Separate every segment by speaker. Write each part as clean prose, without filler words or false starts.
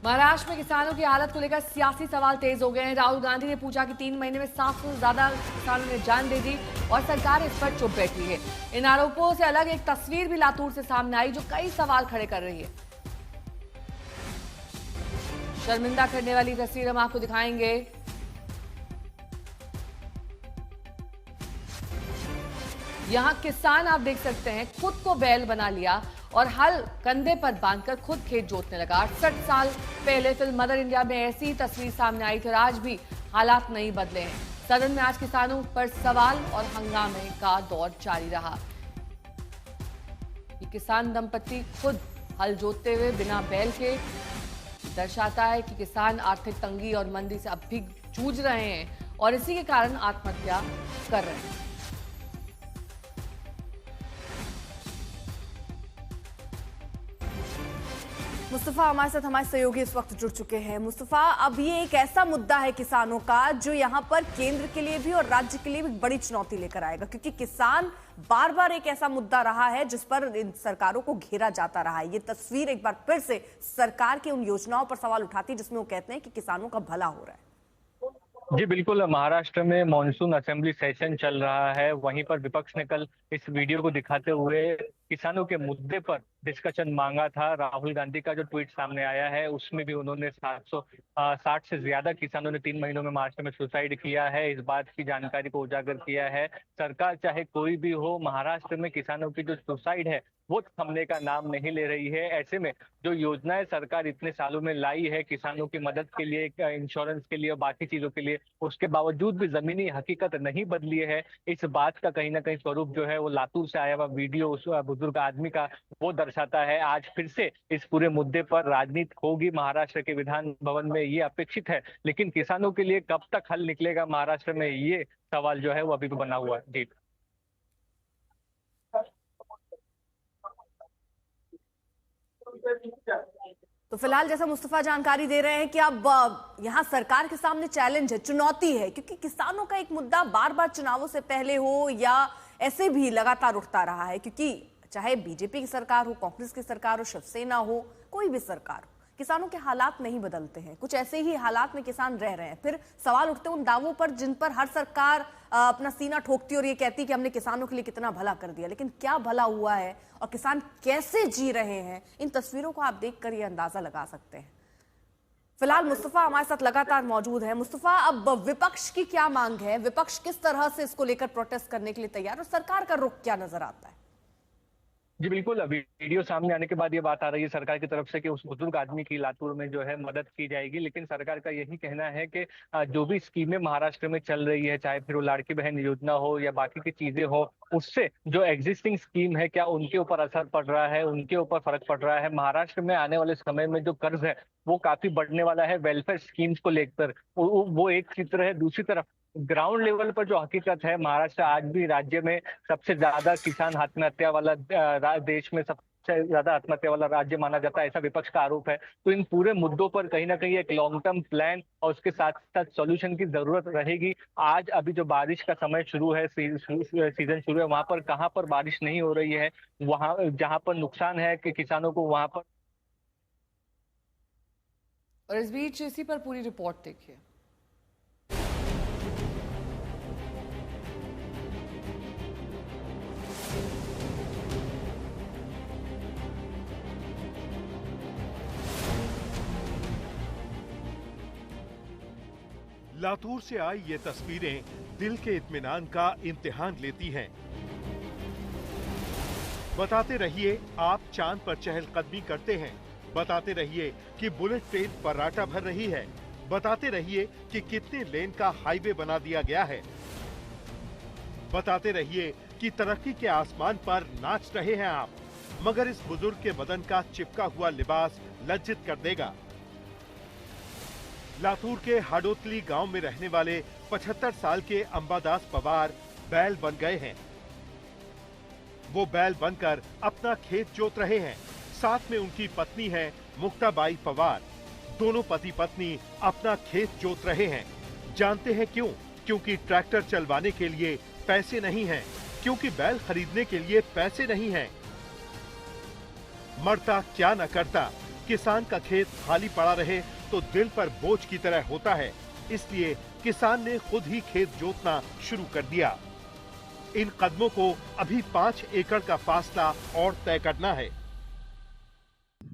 Speaker 1: महाराष्ट्र में किसानों की हालत को लेकर सियासी सवाल तेज हो गए हैं। राहुल गांधी ने पूछा कि 3 महीने में 700 से ज्यादा किसानों ने जान दे दी और सरकार इस पर चुप बैठी है। इन आरोपों से अलग एक तस्वीर भी लातूर से सामने आई जो कई सवाल खड़े कर रही है। शर्मिंदा करने वाली तस्वीर हम आपको दिखाएंगे। यहां किसान आप देख सकते हैं खुद को बैल बना लिया और हल कंधे पर बांधकर खुद खेत जोतने लगा। 68 साल पहले फिल्म मदर इंडिया में ऐसी ही तस्वीर सामने आई थी और आज भी हालात नहीं बदले हैं। सदन में आज किसानों पर सवाल और हंगामे का दौर जारी रहा। ये किसान दंपत्ति खुद हल जोतते हुए बिना बैल के दर्शाता है कि किसान आर्थिक तंगी और मंदी से अब भी जूझ रहे हैं और इसी के कारण आत्महत्या कर रहे हैं।
Speaker 2: मुस्तफा हमारे साथ हमारे सहयोगी इस वक्त जुड़ चुके हैं। मुस्तफा, अब ये एक ऐसा मुद्दा है किसानों का जो यहाँ पर केंद्र के लिए भी और राज्य के लिए भी बड़ी चुनौती लेकर आएगा, क्योंकि किसान बार बार एक ऐसा मुद्दा रहा है जिस पर इन सरकारों को घेरा जाता रहा है। ये तस्वीर एक बार फिर से सरकार की उन योजनाओं पर सवाल उठाती है जिसमें वो कहते हैं कि किसानों का भला हो रहा है।
Speaker 3: जी बिल्कुल, महाराष्ट्र में मॉनसून असेंबली सेशन चल रहा है। वहीं पर विपक्ष ने कल इस वीडियो को दिखाते हुए किसानों के मुद्दे पर डिस्कशन मांगा था। राहुल गांधी का जो ट्वीट सामने आया है उसमें भी उन्होंने 760 से ज्यादा किसानों ने 3 महीनों में महाराष्ट्र में सुसाइड किया है, इस बात की जानकारी को उजागर किया है। सरकार चाहे कोई भी हो, महाराष्ट्र में किसानों की जो सुसाइड है वो थमने का नाम नहीं ले रही है। ऐसे में जो योजनाएं सरकार इतने सालों में लाई है किसानों की मदद के लिए, इंश्योरेंस के लिए और बाकी चीजों के लिए, उसके बावजूद भी जमीनी हकीकत नहीं बदली है। इस बात का कहीं ना कहीं स्वरूप जो है वो लातूर से आया हुआ वीडियो उस बुजुर्ग आदमी का वो दर्शाता है। आज फिर से इस पूरे मुद्दे पर राजनीति होगी महाराष्ट्र के विधान भवन में, ये अपेक्षित है। लेकिन किसानों के लिए कब तक हल निकलेगा महाराष्ट्र में, ये सवाल जो है वो अभी भी बना हुआ है। जी
Speaker 2: तो फिलहाल जैसा मुस्तफा जानकारी दे रहे हैं कि अब यहाँ सरकार के सामने चैलेंज है, चुनौती है, क्योंकि किसानों का एक मुद्दा बार बार चुनावों से पहले हो या ऐसे भी लगातार उठता रहा है, क्योंकि चाहे बीजेपी की सरकार हो, कांग्रेस की सरकार हो, शिवसेना हो, कोई भी सरकार हो, किसानों के हालात नहीं बदलते हैं। कुछ ऐसे ही हालात में किसान रह रहे हैं। फिर सवाल उठते हैं उन दावों पर जिन पर हर सरकार अपना सीना ठोकती और ये कहती कि हमने किसानों के लिए कितना भला कर दिया, लेकिन क्या भला हुआ है और किसान कैसे जी रहे हैं, इन तस्वीरों को आप देखकर ये अंदाजा लगा सकते हैं। फिलहाल मुस्तफा हमारे साथ लगातार मौजूद है। मुस्तफा, अब विपक्ष की क्या मांग है, विपक्ष किस तरह से इसको लेकर प्रोटेस्ट करने के लिए तैयार और सरकार का रुख क्या नजर आता है?
Speaker 3: जी बिल्कुल, अभी वीडियो सामने आने के बाद ये बात आ रही है सरकार की तरफ से कि उस बुजुर्ग आदमी की लातूर में जो है मदद की जाएगी। लेकिन सरकार का यही कहना है कि जो भी स्कीमें महाराष्ट्र में चल रही है, चाहे फिर वो लाड़की बहन योजना हो या बाकी की चीजें हो, उससे जो एग्जिस्टिंग स्कीम है क्या उनके ऊपर असर पड़ रहा है, उनके ऊपर फर्क पड़ रहा है। महाराष्ट्र में आने वाले समय में जो कर्ज है वो काफी बढ़ने वाला है वेलफेयर स्कीम्स को लेकर। वो एक चित्र है। दूसरी तरफ ग्राउंड लेवल पर जो हकीकत है, महाराष्ट्र आज भी राज्य में सबसे ज्यादा किसान आत्महत्या वाला देश में सबसे ज्यादा आत्महत्या वाला राज्य माना जाता है, ऐसा विपक्ष का आरोप है। तो इन पूरे मुद्दों पर कहीं ना कहीं एक लॉन्ग टर्म प्लान और उसके साथ साथ सॉल्यूशन की जरूरत रहेगी। आज अभी जो बारिश का समय शुरू है, सीजन शुरू है, वहां पर कहाँ पर बारिश नहीं हो रही है, वहां जहां पर नुकसान है कि किसानों को वहां पर।
Speaker 1: और इस बीच इसी पर पूरी रिपोर्ट देखिए।
Speaker 4: लातूर से आई ये तस्वीरें दिल के इत्मीनान का इम्तिहान लेती हैं। बताते रहिए आप चांद पर चहलकदमी करते हैं, बताते रहिए कि बुलेट ट्रेन फर्राटा भर रही है, बताते रहिए कि कितने लेन का हाईवे बना दिया गया है, बताते रहिए कि तरक्की के आसमान पर नाच रहे हैं आप, मगर इस बुजुर्ग के बदन का चिपका हुआ लिबास लज्जित कर देगा। लातूर के हाडोतली गांव में रहने वाले 75 साल के अंबादास पवार बैल बन गए हैं। वो बैल बनकर अपना खेत जोत रहे हैं। साथ में उनकी पत्नी है मुक्ताबाई पवार। दोनों पति पत्नी अपना खेत जोत रहे हैं। जानते हैं क्यों? क्योंकि ट्रैक्टर चलवाने के लिए पैसे नहीं हैं, क्योंकि बैल खरीदने के लिए पैसे नहीं हैं। मरता क्या न करता, किसान का खेत खाली पड़ा रहे तो दिल पर बोझ की तरह होता है, इसलिए किसान ने खुद ही खेत जोतना शुरू कर दिया। इन कदमों को अभी 5 एकड़ का फासला और तय करना है।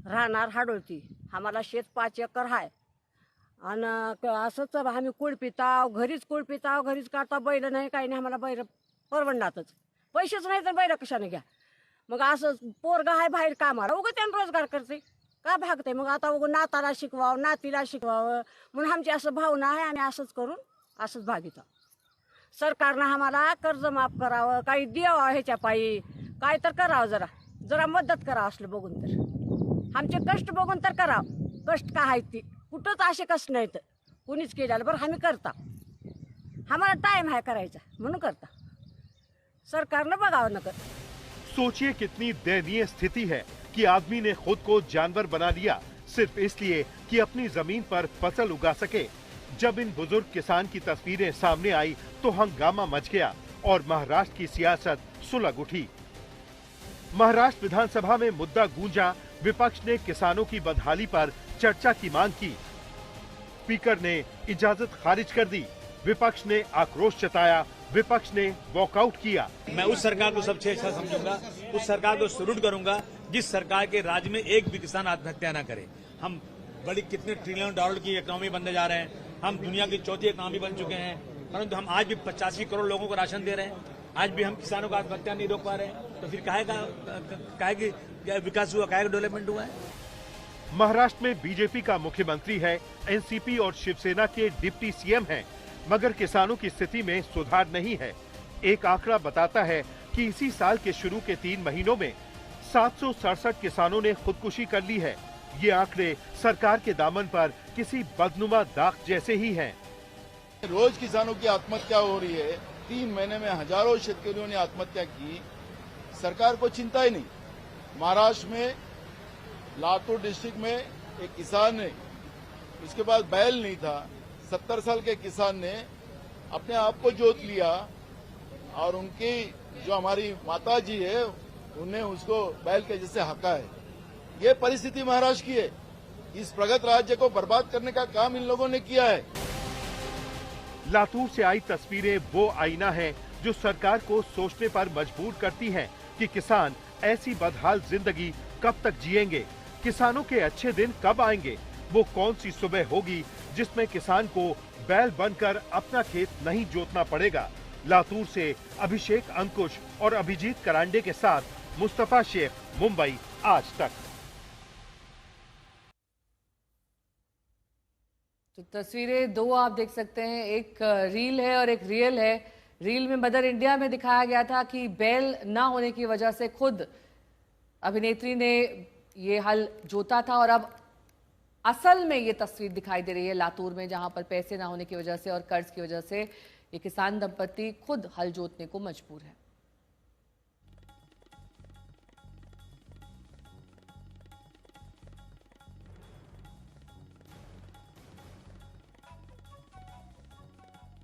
Speaker 5: राहणार हाडोळती, आम्हाला शेत 5 एकर आहे आणि असंच आम्ही कुळपिताव, घरीच कुळपिताव, घरीच काढता, बैल नाही काही नाही, आम्हाला बैल परवडणारच, पैसेच नाही तर बैल कशाने घ्या। मग असं पोरगा आहे बाहेर कामाला, उगा त्यानं रोजगार करते का भागते, मग आता उगा नाताला शिकवावं, नातीला शिकवावं म्हणून आमची असं भावना आहे आणि असंच करून असंच भागित। सरकारनं आम्हाला कर्ज माफ करावं, काही द्यावं, ह्याच्या पायी काय तर करावं, जरा जरा मदत करावं, असलं बघून तर आमचे कष्ट बघून तर करावं। कष्ट काय आहेत ती कुठंच असे कष्ट नाहीत, कुणीच केलेलं बरं आम्ही करता, आम्हाला टाइम आहे करायचा म्हणून करता, सरकारनं बघावं नका।
Speaker 4: सोचिए कितनी दयनीय स्थिति है कि आदमी ने खुद को जानवर बना लिया सिर्फ इसलिए कि अपनी जमीन पर फसल उगा सके। जब इन बुजुर्ग किसान की तस्वीरें सामने आई तो हंगामा मच गया और महाराष्ट्र की सियासत सुलग उठी। महाराष्ट्र विधानसभा में मुद्दा गूंजा, विपक्ष ने किसानों की बदहाली पर चर्चा की मांग की। स्पीकर ने इजाजत खारिज कर दी, विपक्ष ने आक्रोश जताया, विपक्ष ने वॉकआउट किया।
Speaker 6: मैं उस सरकार को सबसे अच्छा समझूंगा, उस सरकार को सैल्यूट करूंगा जिस सरकार के राज्य में एक भी किसान आत्महत्या न करे। हम बड़ी कितने ट्रिलियन डॉलर की इकोनॉमी बनने जा रहे हैं, हम दुनिया की चौथी इकोनॉमी बन चुके हैं, परंतु हम आज भी 85 करोड़ लोगों को राशन दे रहे हैं, आज भी हम किसानों को आत्महत्या नहीं रोक पा रहे हैं, तो फिर काहे की विकास हुआ, काहे डेवलपमेंट हुआ है।
Speaker 4: महाराष्ट्र में बीजेपी का मुख्यमंत्री है, एनसीपी और शिवसेना के डिप्टी सीएम हैं, मगर किसानों की स्थिति में सुधार नहीं है। एक आंकड़ा बताता है कि इसी साल के शुरू के 3 महीनों में 767 किसानों ने खुदकुशी कर ली है। ये आंकड़े सरकार के दामन पर किसी बदनुमा दाग जैसे ही हैं।
Speaker 7: रोज किसानों की आत्महत्या हो रही है, 3 महीने में हजारों शेतकरियों ने आत्महत्या की, सरकार को चिंता ही नहीं। महाराष्ट्र में लातूर डिस्ट्रिक्ट में एक किसान ने, उसके पास बैल नहीं था, 70 साल के किसान ने अपने आप को जोत लिया और उनकी जो हमारी माता जी है उन्हें उसको बैल के जैसे हका है। ये परिस्थिति महाराष्ट्र की है। इस प्रगत राज्य को बर्बाद करने का काम इन लोगों ने किया है।
Speaker 4: लातूर से आई तस्वीरें वो आईना है जो सरकार को सोचने पर मजबूर करती हैं कि किसान ऐसी बदहाल जिंदगी कब तक जिएंगे, किसानों के अच्छे दिन कब आएंगे। वो कौन सी सुबह होगी जिसमें किसान को बैल बनकर अपना खेत नहीं जोतना पड़ेगा। लातूर से अभिषेक अंकुश और अभिजीत करांडे के साथ मुस्तफा शेख, मुंबई, आज तक।
Speaker 1: तो तस्वीरें दो आप देख सकते हैं, एक रील है और एक रियल है। रील में मदर इंडिया में दिखाया गया था कि बैल ना होने की वजह से खुद अभिनेत्री ने ये हल जोता था, और अब असल में ये तस्वीर दिखाई दे रही है लातूर में, जहां पर पैसे ना होने की वजह से और कर्ज की वजह से ये किसान दंपति खुद हल जोतने को मजबूर है।